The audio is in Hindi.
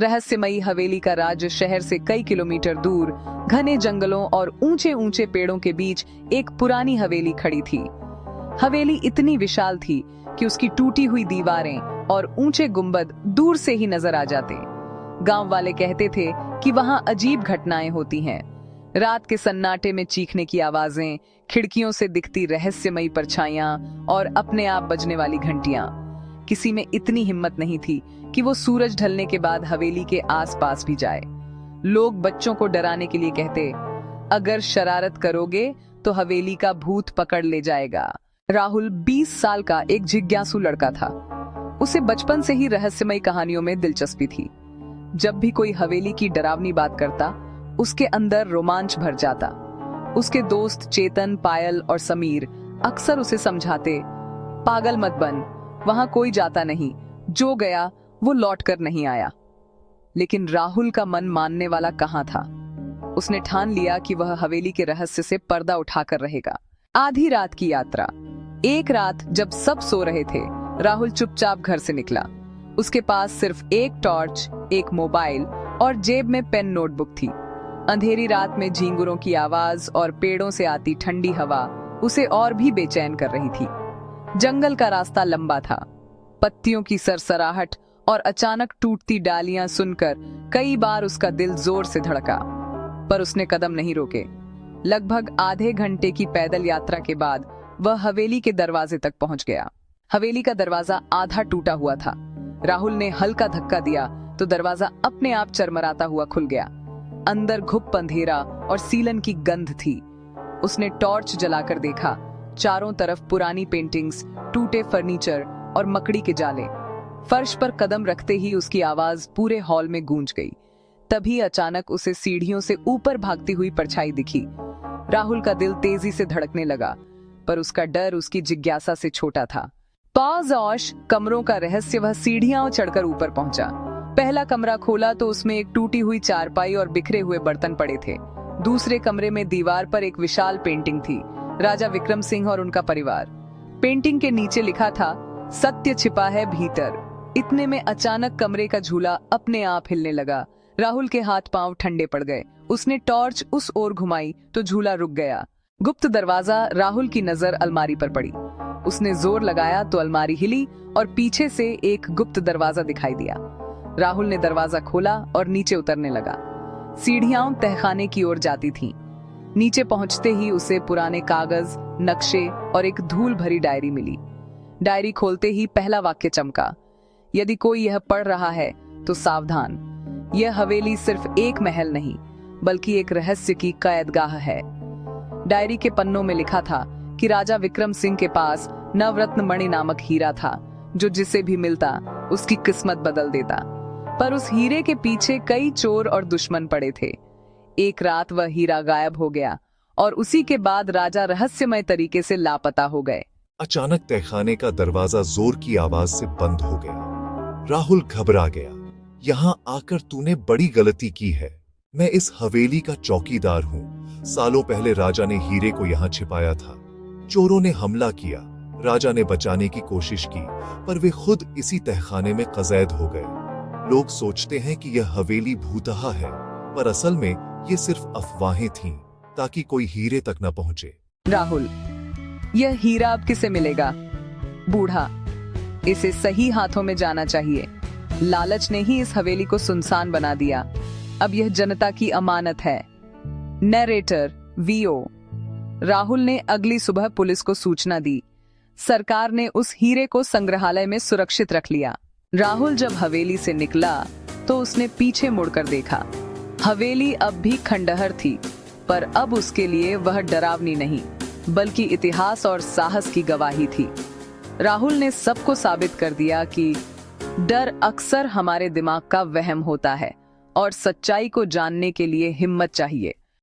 रहस्यमयी हवेली का राज्य शहर से कई किलोमीटर दूर घने जंगलों और ऊंचे ऊंचे पेड़ों के बीच एक पुरानी हवेली खड़ी थी। हवेली इतनी विशाल थी कि उसकी टूटी हुई दीवारें और ऊंचे गुंबद दूर से ही नजर आ जाते। गांव वाले कहते थे कि वहां अजीब घटनाएं होती हैं। रात के सन्नाटे में चीखने की आवाजें, खिड़कियों से दिखती रहस्यमयी परछाइयां और अपने आप बजने वाली घंटियां। किसी में इतनी हिम्मत नहीं थी कि वो सूरज ढलने के बाद हवेली के आसपास भी जाए। लोग बच्चों को डराने के लिए कहते, अगर शरारत करोगे तो हवेली का भूत पकड़ ले जाएगा। राहुल 20 साल का एक जिज्ञासु लड़का था। उसे बचपन से ही रहस्यमयी कहानियों में दिलचस्पी थी। जब भी कोई हवेली की डरावनी बात करता, उसके अंदर रोमांच भर जाता। उसके दोस्त चेतन, पायल और समीर अक्सर उसे समझाते, पागल मत बन, वहां कोई जाता नहीं, जो गया वो लौट कर नहीं आया। लेकिन राहुल का मन मानने वाला कहाँ था। उसने ठान लिया कि वह हवेली के रहस्य से पर्दा उठाकर रहेगा। आधी रात की यात्रा। एक रात जब सब सो रहे थे, राहुल चुपचाप घर से निकला। उसके पास सिर्फ एक टॉर्च, एक मोबाइल और जेब में पेन नोटबुक थी। अंधेरी रात में झींगुरों की आवाज और पेड़ों से आती ठंडी हवा उसे और भी बेचैन कर रही थी। जंगल का रास्ता लंबा था। पत्तियों की सरसराहट और अचानक टूटती डालियां सुनकर कई बार उसका दिल जोर से धड़का, पर उसने कदम नहीं रोके। लगभग आधे घंटे की पैदल यात्रा के बाद वह हवेली के दरवाजे तक पहुंच गया। हवेली का दरवाजा आधा टूटा हुआ था। राहुल ने हल्का धक्का दिया तो दरवाजा अपने आप चरमराता हुआ खुल गया। अंदर घुप अंधेरा और सीलन की गंध थी। उसने टॉर्च जलाकर देखा। चारों तरफ पुरानी पेंटिंग्स, टूटे फर्नीचर और मकड़ी के जाले। फर्श पर कदम रखते ही उसकी आवाज पूरे हॉल में गूंज गई। तभी अचानक उसे सीढ़ियों से ऊपर भागती हुई परछाई दिखी। राहुल का दिल तेजी से धड़कने लगा, पर उसका डर उसकी जिज्ञासा से छोटा था। पाज़ कमरों का रहस्य। वह सीढ़ियां चढ़कर ऊपर पहुंचा। पहला कमरा खोला तो उसमें एक टूटी हुई चारपाई और बिखरे हुए बर्तन पड़े थे। दूसरे कमरे में दीवार पर एक विशाल पेंटिंग थी, राजा विक्रम सिंह और उनका परिवार। पेंटिंग के नीचे लिखा था, सत्य छिपा है भीतर। इतने में अचानक कमरे का झूला अपने आप हिलने लगा। राहुल के हाथ पांव ठंडे पड़ गए। उसने टॉर्च उस ओर घुमाई तो झूला रुक गया। गुप्त दरवाजा। राहुल की नजर अलमारी पर पड़ी। उसने जोर लगाया तो अलमारी हिली और पीछे से एक गुप्त दरवाजा दिखाई दिया। राहुल ने दरवाजा खोला और नीचे उतरने लगा। सीढ़ियां तहखाने की ओर जाती थीं। नीचे पहुंचते ही उसे पुराने कागज, नक्शे और एक धूल भरी डायरी मिली। डायरी खोलते ही पहला वाक्य चमका, यदि कोई यह पढ़ रहा है तो सावधान, यह हवेली सिर्फ एक महल नहीं बल्कि एक रहस्य की कैदगाह है। डायरी के पन्नों में लिखा था कि राजा विक्रम सिंह के पास नवरत्न मणि नामक हीरा था, जो जिसे भी मिलता उसकी किस्मत बदल देता। पर उस हीरे के पीछे कई चोर और दुश्मन पड़े थे। एक रात वह हीरा गायब हो गया और उसी के बाद राजा रहस्यमय तरीके से लापता हो गए। अचानक तहखाने का दरवाजा जोर की आवाज से बंद हो गया। राहुल घबरा गया। यहाँ आकर तूने बड़ी गलती की है। मैं इस हवेली का चौकीदार हूँ। सालों पहले राजा ने हीरे को यहाँ छिपाया था। चोरों ने हमला किया। राजा ने बचाने की कोशिश की, पर वे खुद इसी तहखाने में कैद हो गए। लोग सोचते हैं कि यह हवेली भूतहा है, पर असल में ये सिर्फ अफवाहें थीं, ताकि कोई हीरे तक न पहुंचे। राहुल, यह हीरा अब किसे मिलेगा? बूढ़ा, इसे सही हाथों में जाना चाहिए। लालच ने ही इस हवेली को सुनसान बना दिया। अब यह जनता की अमानत है। Narrator VO. राहुल ने अगली सुबह पुलिस को सूचना दी। सरकार ने उस हीरे को संग्रहालय में सुरक्षित रख लिया। राहुल जब हवेली से निकला तो उसने पीछे मुड़कर देखा। हवेली अब भी खंडहर थी, पर अब उसके लिए वह डरावनी नहीं बल्कि इतिहास और साहस की गवाही थी। राहुल ने सबको साबित कर दिया कि डर अक्सर हमारे दिमाग का वहम होता है और सच्चाई को जानने के लिए हिम्मत चाहिए।